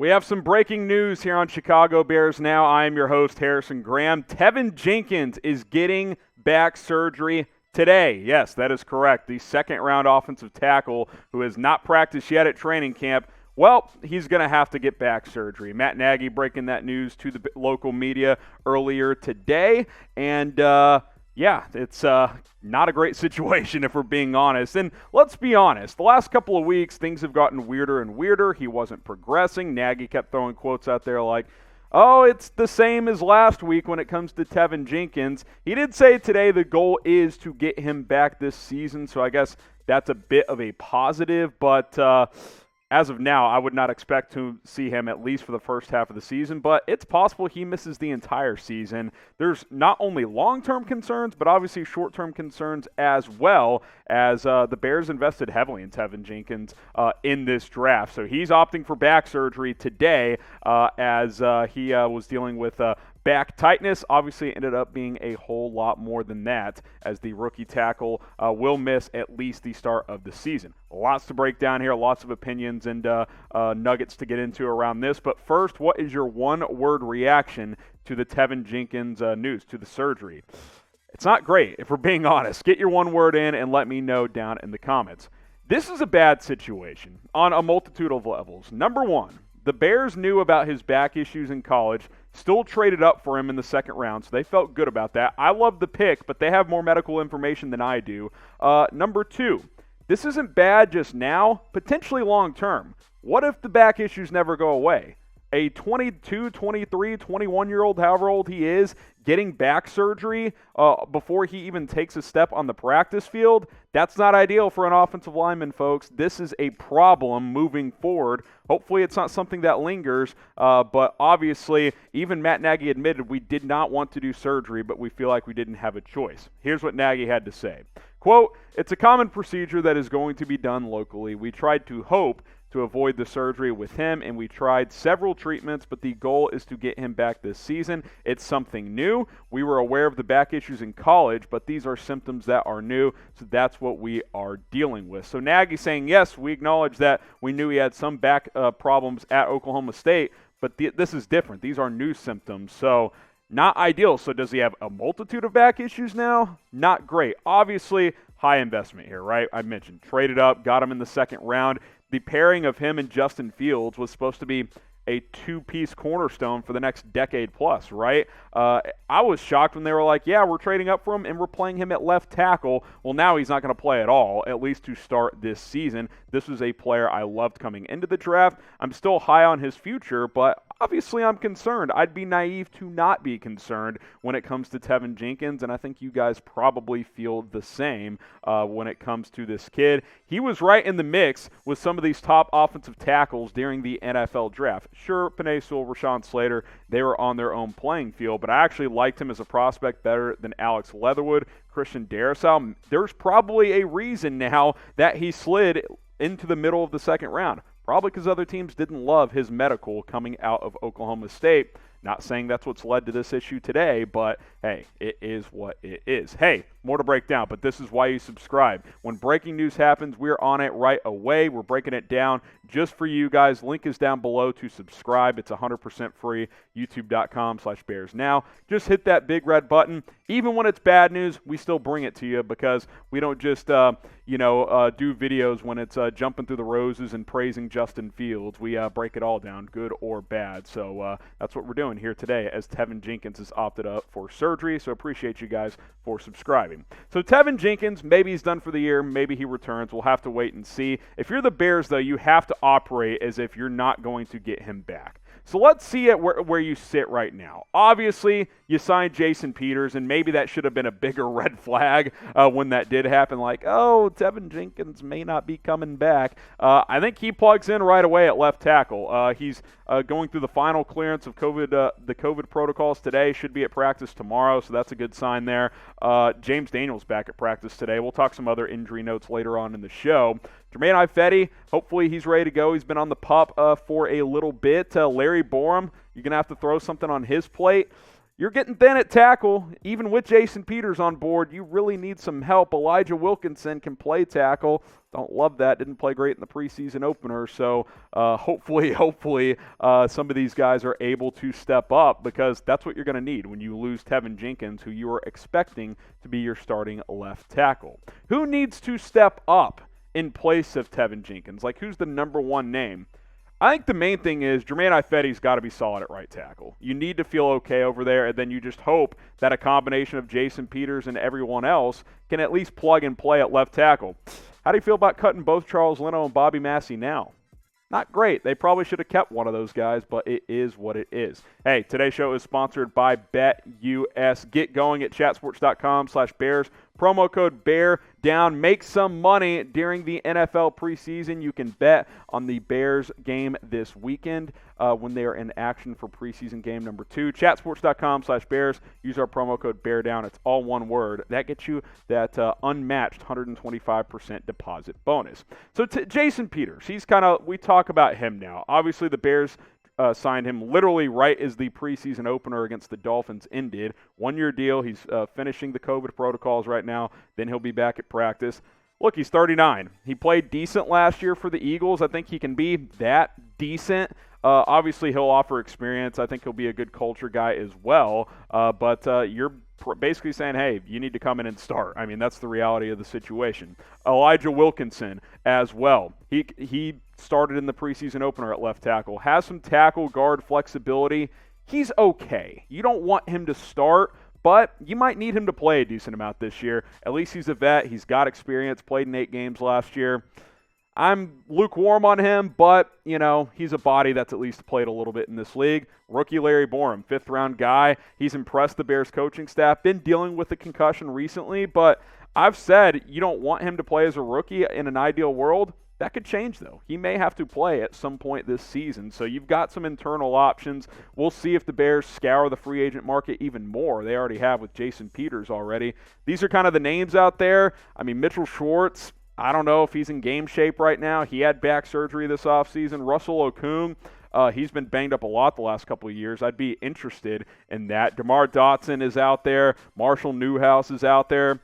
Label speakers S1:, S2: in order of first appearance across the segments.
S1: We have some breaking news here on Chicago Bears Now. I am your host, Harrison Graham. Teven Jenkins is getting back surgery today. Yes, that is correct. The second-round offensive tackle who has not practiced yet at training camp, well, he's going to have to get back surgery. Matt Nagy breaking that news to the local media earlier today. And, yeah, it's not a great situation if we're being honest. And let's be honest, the last couple of weeks, things have gotten weirder and weirder. He wasn't progressing. Nagy kept throwing quotes out there like, oh, it's the same as last week when it comes to Teven Jenkins. He did say today the goal is to get him back this season, so I guess that's a bit of a positive. But as of now, I would not expect to see him at least for the first half of the season, but it's possible he misses the entire season. There's not only long-term concerns, but obviously short-term concerns as well, as the Bears invested heavily in Teven Jenkins in this draft. So he's opting for back surgery today as he was dealing with back tightness. Obviously ended up being a whole lot more than that, as the rookie tackle will miss at least the start of the season. Lots to break down here, lots of opinions and nuggets to get into around this. But first, what is your one-word reaction to the Teven Jenkins news, to the surgery? It's not great, if we're being honest. Get your one word in and let me know down in the comments. This is a bad situation on a multitude of levels. Number one, the Bears knew about his back issues in college, still traded up for him in the second round, so they felt good about that. I love the pick, but they have more medical information than I do. Number two, this isn't bad just now, potentially long term. What if the back issues never go away? A 22, 23, 21-year-old, however old he is, getting back surgery before he even takes a step on the practice field, that's not ideal for an offensive lineman, folks. This is a problem moving forward. Hopefully it's not something that lingers, but obviously even Matt Nagy admitted we did not want to do surgery, but we feel like we didn't have a choice. Here's what Nagy had to say. Quote, "It's a common procedure that is going to be done locally. We tried to hope to avoid the surgery with him, and we tried several treatments, but the goal is to get him back this season. It's something new. We were aware of the back issues in college, but these are symptoms that are new, so that's what we are dealing with." So Nagy saying, yes, we acknowledge that we knew he had some back problems at Oklahoma State, but this is different. These are new symptoms, so not ideal. So does he have a multitude of back issues now? Not great. Obviously, high investment here, right? I mentioned traded up, got him in the second round. The pairing of him and Justin Fields was supposed to be a two-piece cornerstone for the next decade plus, right? I was shocked when they were like, yeah, we're trading up for him and we're playing him at left tackle. Well, now he's not going to play at all, at least to start this season. This was a player I loved coming into the draft. I'm still high on his future, but obviously I'm concerned. I'd be naive to not be concerned when it comes to Teven Jenkins, and I think you guys probably feel the same when it comes to this kid. He was right in the mix with some of these top offensive tackles during the NFL draft. Sure, Penei Sewell, Rashawn Slater, they were on their own playing field, but I actually liked him as a prospect better than Alex Leatherwood, Christian Darrisaw. There's probably a reason now that he slid into the middle of the second round. Probably because other teams didn't love his medical coming out of Oklahoma State. Not saying that's what's led to this issue today, but hey, it is what it is. Hey, more to break down, but this is why you subscribe. When breaking news happens, we're on it right away. We're breaking it down just for you guys. Link is down below to subscribe. It's 100% free, youtube.com/BearsNow. Just hit that big red button. Even when it's bad news, we still bring it to you because we don't just, do videos when it's jumping through the roses and praising Justin Fields. We break it all down, good or bad. So that's what we're doing here today as Teven Jenkins has opted up for surgery. So appreciate you guys for subscribing. So Teven Jenkins, maybe he's done for the year. Maybe he returns. We'll have to wait and see. If you're the Bears, though, you have to operate as if you're not going to get him back. So let's see it where you sit right now. Obviously, you signed Jason Peters, and maybe that should have been a bigger red flag when that did happen. Like, oh, Teven Jenkins may not be coming back. I think he plugs in right away at left tackle. He's going through the final clearance of the COVID protocols today. Should be at practice tomorrow, so that's a good sign there. James Daniels back at practice today. We'll talk some other injury notes later on in the show. Germain Ifedi, hopefully he's ready to go. He's been on the pup for a little bit. Larry Borom, you're going to have to throw something on his plate. You're getting thin at tackle. Even with Jason Peters on board, you really need some help. Elijah Wilkerson can play tackle. Don't love that. Didn't play great in the preseason opener. So hopefully some of these guys are able to step up, because that's what you're going to need when you lose Teven Jenkins, who you are expecting to be your starting left tackle. Who needs to step up in place of Teven Jenkins? Like, who's the number one name? I think the main thing is Germain Ifedi's got to be solid at right tackle. You need to feel okay over there, and then you just hope that a combination of Jason Peters and everyone else can at least plug and play at left tackle. How do you feel about cutting both Charles Leno and Bobby Massey now? Not great. They probably should have kept one of those guys, but it is what it is. Hey, today's show is sponsored by BetUS. Get going at chatsports.com/Bears. Promo code BEARDOWN. Make some money during the NFL preseason. You can bet on the Bears game this weekend when they are in action for preseason game number 2. Chatsports.com/Bears. Use our promo code BEARDOWN. It's all one word. That gets you that unmatched 125% deposit bonus. So Jason Peters, we talk about him now. Obviously, the Bears signed him literally right as the preseason opener against the Dolphins ended. 1-year deal. He's finishing the COVID protocols right now. Then he'll be back at practice. Look, he's 39. He played decent last year for the Eagles. I think he can be that decent. Obviously, he'll offer experience. I think he'll be a good culture guy as well. But you're basically saying, hey, you need to come in and start. I mean, that's the reality of the situation. Elijah Wilkerson as well. He started in the preseason opener at left tackle. Has some tackle guard flexibility. He's okay. You don't want him to start, but you might need him to play a decent amount this year. At least he's a vet. He's got experience, played in 8 games last year. I'm lukewarm on him, but, he's a body that's at least played a little bit in this league. Rookie Larry Borom, 5th-round guy. He's impressed the Bears coaching staff. Been dealing with a concussion recently, but I've said you don't want him to play as a rookie in an ideal world. That could change, though. He may have to play at some point this season, so you've got some internal options. We'll see if the Bears scour the free agent market even more. They already have with Jason Peters already. These are kind of the names out there. I mean, Mitchell Schwartz, I don't know if he's in game shape right now. He had back surgery this offseason. Russell Okung, he's been banged up a lot the last couple of years. I'd be interested in that. DeMar Dotson is out there. Marshall Newhouse is out there.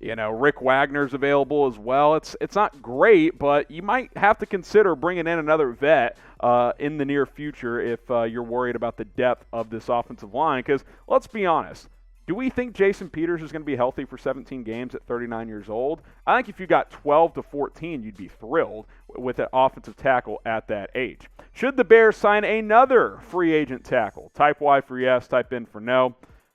S1: Rick Wagner's available as well. It's not great, but you might have to consider bringing in another vet in the near future if you're worried about the depth of this offensive line. Because let's be honest, do we think Jason Peters is going to be healthy for 17 games at 39 years old? I think if you got 12 to 14, you'd be thrilled with an offensive tackle at that age. Should the Bears sign another free agent tackle? Type Y for yes, type in for no.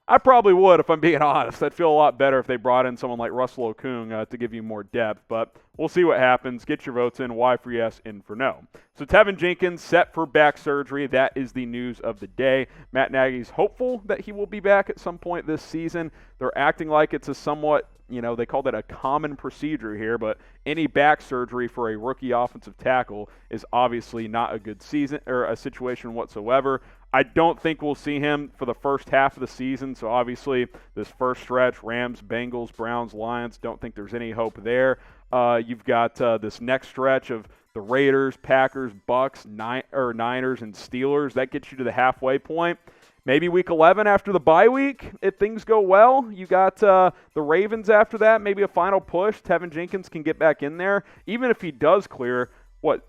S1: I probably would, if I'm being honest. I'd feel a lot better if they brought in someone like Russell Okung to give you more depth, but we'll see what happens. Get your votes in. Y for yes, in for no. So Teven Jenkins set for back surgery. That is the news of the day. Matt Nagy's hopeful that he will be back at some point this season. They're acting like it's a somewhat, they called it a common procedure here, but any back surgery for a rookie offensive tackle is obviously not a good season or a situation whatsoever. I don't think we'll see him for the first half of the season, so obviously this first stretch, Rams, Bengals, Browns, Lions, don't think there's any hope there. You've got this next stretch of the Raiders, Packers, Bucks, Niners, and Steelers. That gets you to the halfway point. Maybe week 11 after the bye week, if things go well. You got the Ravens after that, maybe a final push. Teven Jenkins can get back in there. Even if he does clear,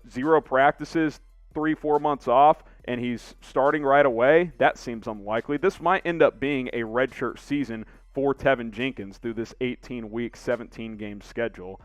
S1: 0 practices, 3-4 months off, and he's starting right away, that seems unlikely. This might end up being a redshirt season for Teven Jenkins through this 18-week, 17-game schedule,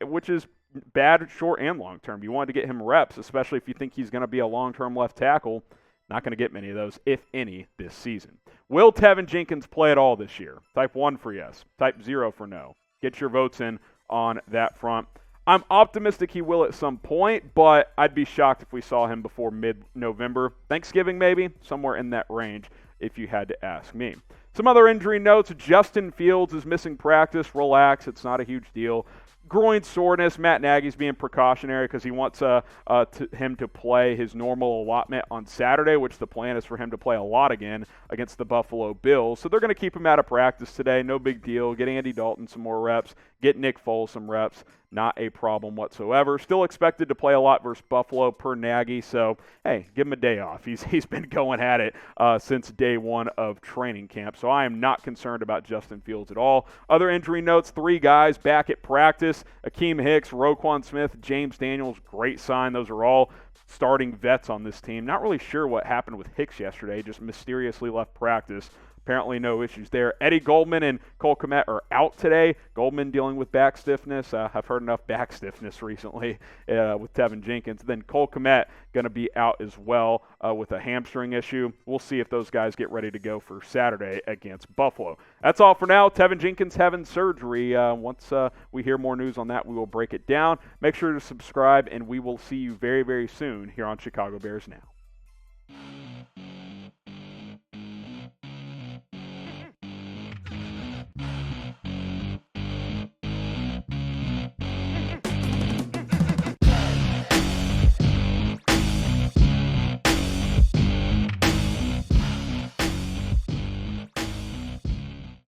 S1: which is bad short and long term. You want to get him reps, especially if you think he's going to be a long-term left tackle. Not going to get many of those, if any, this season. Will Teven Jenkins play at all this year? Type 1 for yes. Type 0 for no. Get your votes in on that front. I'm optimistic he will at some point, but I'd be shocked if we saw him before mid-November. Thanksgiving, maybe, somewhere in that range, if you had to ask me. Some other injury notes. Justin Fields is missing practice. Relax. It's not a huge deal. groin soreness. Matt Nagy's being precautionary because he wants him to play his normal allotment on Saturday, which the plan is for him to play a lot again against the Buffalo Bills. So they're going to keep him out of practice today. No big deal. Get Andy Dalton some more reps. Get Nick Foles some reps. Not a problem whatsoever. Still expected to play a lot versus Buffalo per Nagy, so hey, give him a day off. He's been going at it since day one of training camp, so I am not concerned about Justin Fields at all. Other injury notes, 3 guys back at practice. Akiem Hicks, Roquan Smith, James Daniels, great sign. Those are all starting vets on this team. Not really sure what happened with Hicks yesterday, just mysteriously left practice. Apparently no issues there. Eddie Goldman and Cole Kmet are out today. Goldman dealing with back stiffness. I've heard enough back stiffness recently with Teven Jenkins. Then Cole Kmet going to be out as well with a hamstring issue. We'll see if those guys get ready to go for Saturday against Buffalo. That's all for now. Teven Jenkins having surgery. Once we hear more news on that, we will break it down. Make sure to subscribe, and we will see you very, very soon here on Chicago Bears Now.